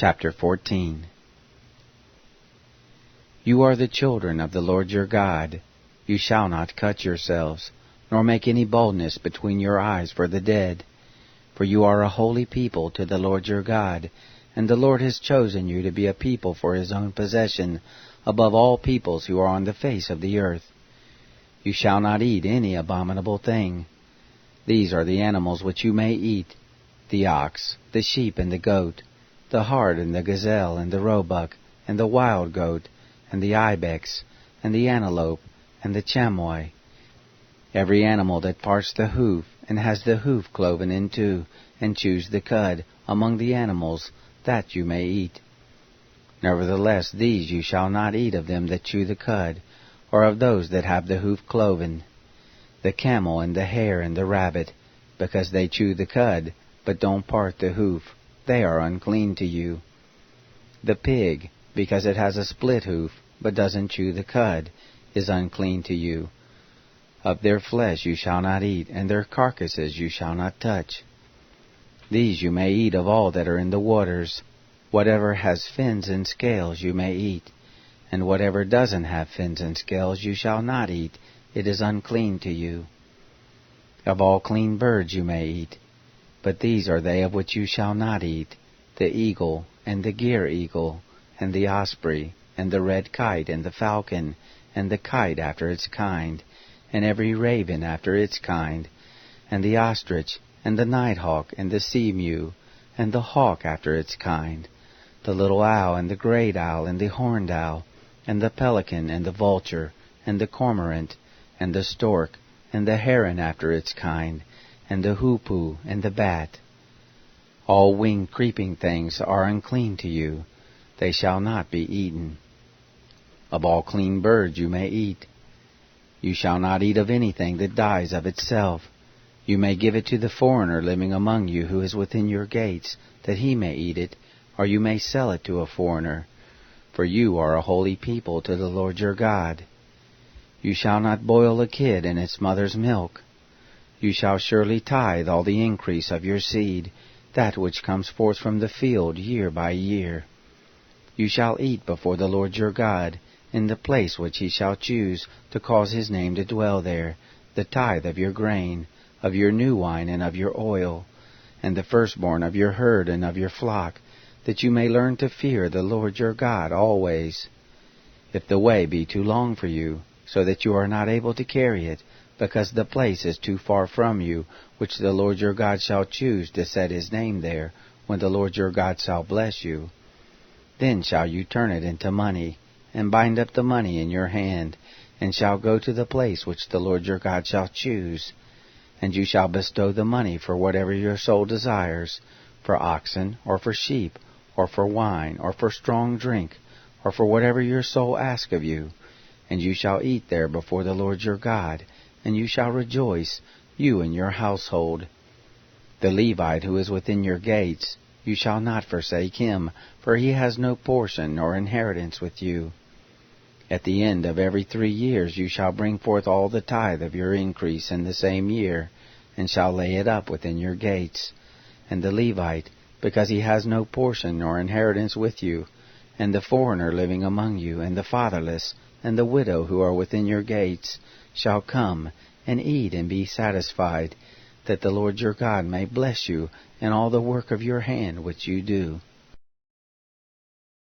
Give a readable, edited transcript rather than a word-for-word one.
Chapter 14. You are the children of the Lord your God. You shall not cut yourselves, nor make any boldness between your eyes for the dead. For you are a holy people to the Lord your God, and the Lord has chosen you to be a people for his own possession, above all peoples who are on the face of the earth. You shall not eat any abominable thing. These are the animals which you may eat: the ox, the sheep, and the goat, the hart, and the gazelle, and the roebuck, and the wild goat, and the ibex, and the antelope, and the chamois. Every animal that parts the hoof, and has the hoof cloven in two, and chews the cud, among the animals, that you may eat. Nevertheless these you shall not eat of them that chew the cud, or of those that have the hoof cloven: the camel, and the hare, and the rabbit, because they chew the cud, but don't part the hoof, they are unclean to you. The pig, because it has a split hoof, but doesn't chew the cud, is unclean to you. Of their flesh you shall not eat, and their carcasses you shall not touch. These you may eat of all that are in the waters. Whatever has fins and scales you may eat, and whatever doesn't have fins and scales you shall not eat, it is unclean to you. Of all clean birds you may eat, but these are they of which you shall not eat: the eagle, and the gyre eagle, and the osprey, and the red kite, and the falcon, and the kite after its kind, and every raven after its kind, and the ostrich, and the nighthawk, and the sea mew, and the hawk after its kind, the little owl, and the great owl, and the horned owl, and the pelican, and the vulture, and the cormorant, and the stork, and the heron after its kind, and the hoopoe, and the bat. All winged creeping things are unclean to you; they shall not be eaten. Of all clean birds you may eat. You shall not eat of anything that dies of itself. You may give it to the foreigner living among you who is within your gates, that he may eat it, or you may sell it to a foreigner. For you are a holy people to the Lord your God. You shall not boil a kid in its mother's milk. You shall surely tithe all the increase of your seed, that which comes forth from the field year by year. You shall eat before the Lord your God, in the place which he shall choose to cause his name to dwell there, the tithe of your grain, of your new wine, and of your oil, and the firstborn of your herd and of your flock, that you may learn to fear the Lord your God always. If the way be too long for you, so that you are not able to carry it, because the place is too far from you, which the Lord your God shall choose to set his name there, when the Lord your God shall bless you, then shall you turn it into money, and bind up the money in your hand, and shall go to the place which the Lord your God shall choose. And you shall bestow the money for whatever your soul desires, for oxen, or for sheep, or for wine, or for strong drink, or for whatever your soul asks of you. And you shall eat there before the Lord your God, and you shall rejoice, you and your household. The Levite who is within your gates, you shall not forsake him, for he has no portion nor inheritance with you. At the end of every 3 years you shall bring forth all the tithe of your increase in the same year, and shall lay it up within your gates. And the Levite, because he has no portion nor inheritance with you, and the foreigner living among you, and the fatherless, and the widow who are within your gates, shall come and eat and be satisfied, that the Lord your God may bless you in all the work of your hand which you do.